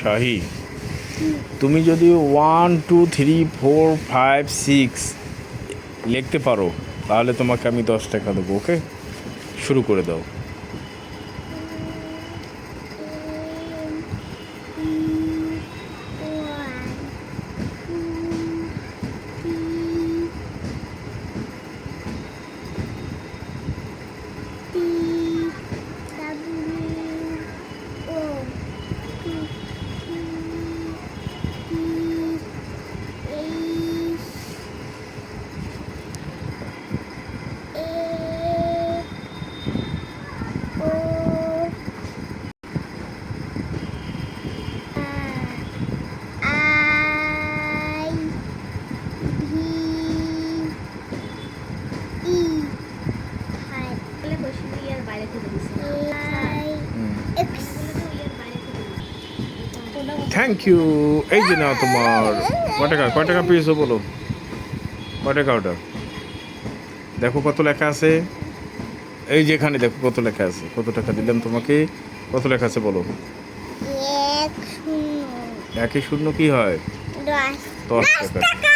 শাহি, তুমি যদি 1 2 3 4 5 6 লিখতে পারো তাহলে তোমাকে আমি 10 টাকা দেবো। ওকে, শুরু করে দাও। Thank you. এই যে নাও তোমার কয় টাকা পেয়েছো বলো, কয় টাকা ওটা দেখো কত লেখা আছে। এই যে এখানে দেখো কত লেখা আছে, কত টাকা দিলাম তোমাকে, কত লেখা আছে বলো। 1 0 1 শূন্য কি হয়? 10 10 টাকা।